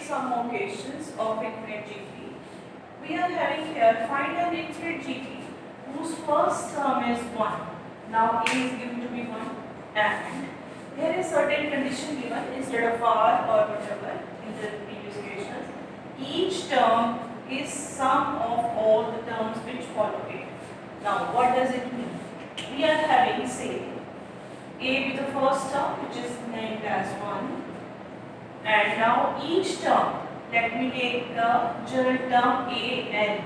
some more questions of infinite GP. We are having here find an infinite GP whose first term is 1. Now A is given to be 1 and there is certain condition given instead of R or whatever in the previous equations. Each term is sum of all the terms which follow it. Now what does it mean? We are having say A with the first term which is named as 1. And now each term, let me take the general term an,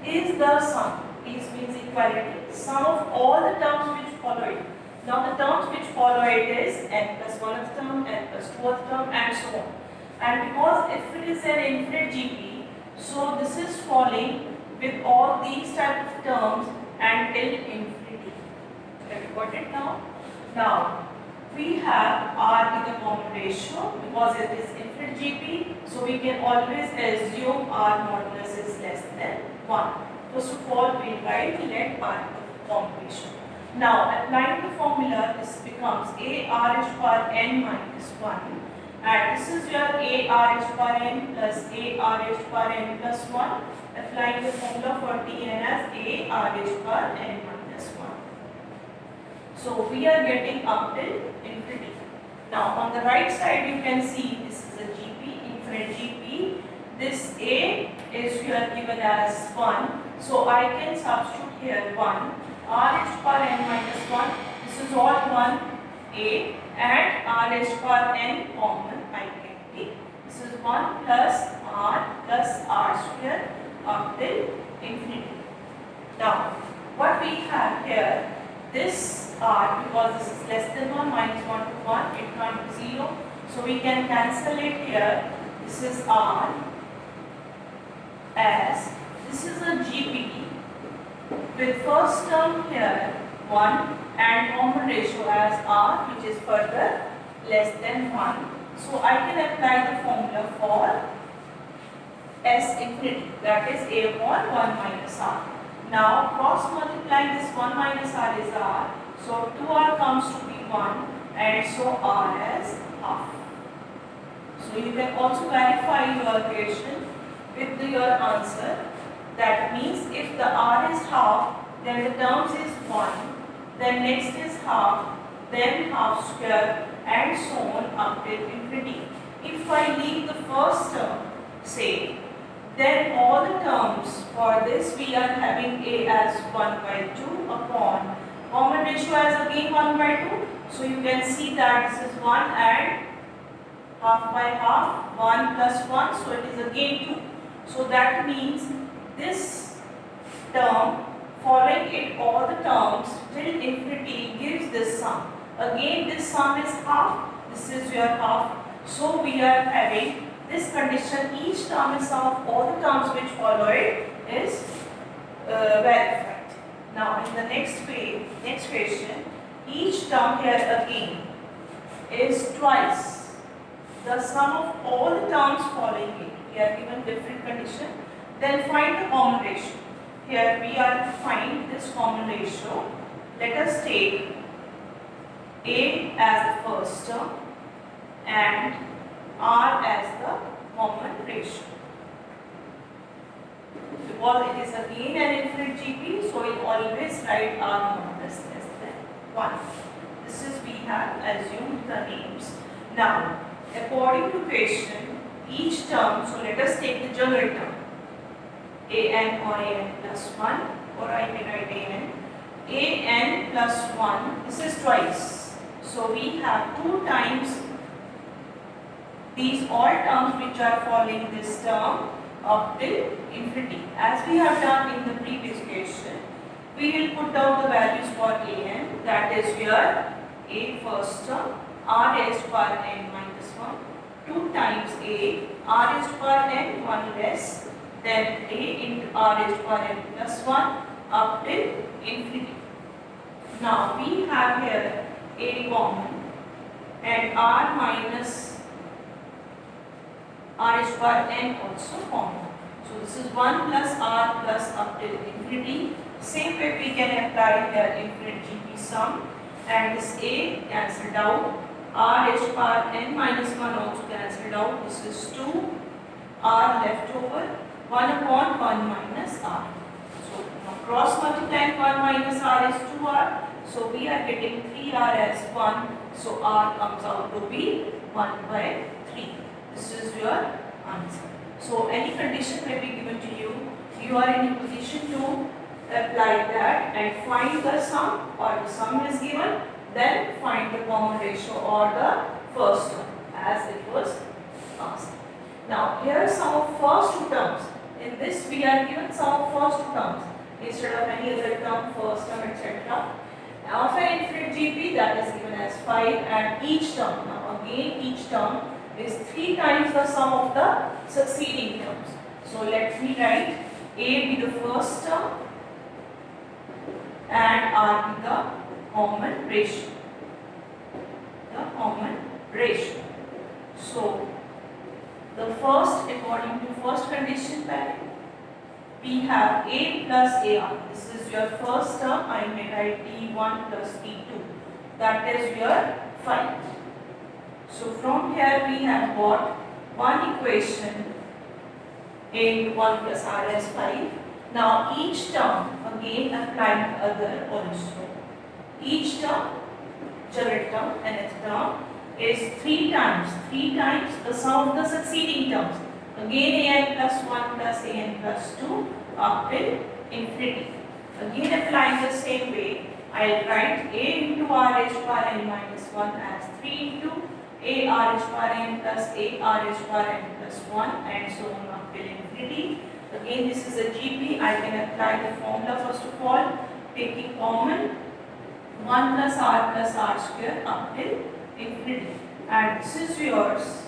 is the sum, is means equality, sum of all the terms which follow it. Now the terms which follow it is n plus 1th term, n plus 2th term and so on. And because if it is an infinite GP, so this is falling with all these type of terms until infinity. Have you got it now? Now, we have R in the common ratio because it is infinite GP, so we can always assume R modulus is less than 1. First of all, we write let R in the common ratio. Now, applying the formula, this becomes A R h power n minus 1, and this is your A R h power n plus A R h power n plus 1. Applying the formula for Tn as A R h power n minus 1. So we are getting up till infinity. Now on the right side you can see this is a GP, infinite GP. This A is here given as 1. So I can substitute here 1. R h power n minus 1. This is all 1 A and R h power n common I can take. This is 1 plus R square up till infinity. Now what we have here, this R, because this is less than 1, minus 1 to 1, it can't be 0. So we can cancel it here. This is R as, this is a GP with first term here 1 and common ratio as R, which is further less than 1. So I can apply the formula for S infinity, that is A upon 1 minus R. Now cross multiplying this 1 minus R is R. So 2R comes to be 1 and so R as half. So you can also verify your equation with your answer. That means if the R is half, then the terms is 1, then next is half, then half square and so on up till infinity. If I leave the first term, say, then all the terms for this we are having A as 1 by 2 upon common ratio as again 1 by 2. So you can see that this is 1 and half by half, 1 plus 1, so it is again 2. So that means this term following it all the terms till infinity gives this sum. Again this sum is half, this is your half. So we are having this condition, each term is sum of all the terms which follow it is verified. Now in the next question, each term here again is twice the sum of all the terms following it. We are given different condition. Then find the common ratio. Here we are to find this common ratio. Let us take A as the first term and R as the common ratio. Because it is again an infinite GP, so we always write R modulus less than 1. This is we have assumed the names. Now, according to question, each term, so let us take the general term, an or an plus 1, or I may write an plus 1, this is twice. So we have 2 times these all terms which are following this term up till infinity. As we have done in the previous question, we will put down the values for an, that is your A first term, R h power n minus 1, 2 times A, R h power n, 1 less, then A into R h power n plus 1 up till infinity. Now we have here A common and R minus R h power n also common. So this is 1 plus R plus up till infinity. Same way we can apply here infinite GP sum, and this A cancelled out, r raised to power n minus 1 also cancelled out. This is 2 r left over, 1 upon 1 minus r. So now cross multiplying 1 minus r is 2r. So we are getting 3r as 1. So r comes out to be 1 by 3. This is your answer. So any condition may be given to you. You are in a position to apply that and find the sum, or the sum is given, then find the common ratio or the first term as it was asked. Now here are some of first two terms. In this we are given some of first two terms instead of any other term, first term, etc. Of an infinite GP, that is given as 5, and each term, now again each term is 3 times the sum of the succeeding terms. So let me write A be the first term and R be the common ratio. The common ratio. So the first, according to first condition pattern, we have A plus AR. This is your first term. I may write T1 plus T2. That is your 5. So from here we have got one equation A into 1 plus R as 5. Now each term, again applying the other also. Each term, general term, nth term, is 3 times the sum of the succeeding terms. Again an plus 1 plus an plus 2 up till infinity. Again applying the same way, I will write A into R raised to power n minus 1 as 3 into A R raised to power n plus A R raised to power n plus 1 and so on up till infinity. Again this is a GP. I can apply the formula first of all, taking common 1 plus R square up till infinity. And this is yours.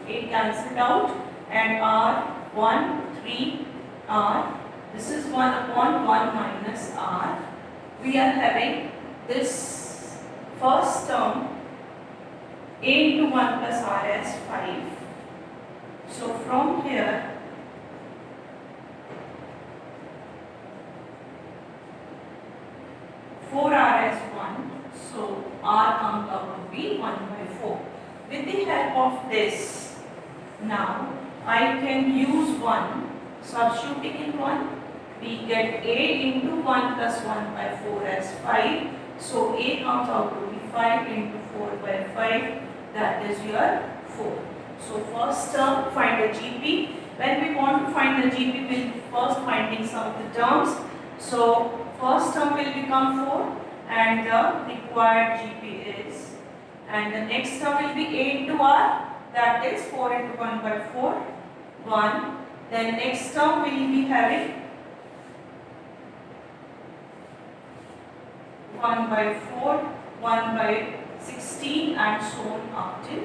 A cancelled out and R 1, 3, R. This is 1 upon 1 minus R. We are having this first term A into 1 plus R as 5. So from here, R as 1. So R comes out to be 1 by 4. With the help of this, now I can use 1. Substituting in 1, we get A into 1 plus 1 by 4 as 5. So A comes out to be 5 into 4 by 5. That is your 4. So first term, find the GP. When we want to find the GP, we will first finding some of the terms. So first term will become 4 and the required GP is, and the next term will be A into R, that is 4 into 1 by 4, 1. Then next term we will be having 1 by 4, 1 by 16 and so on up till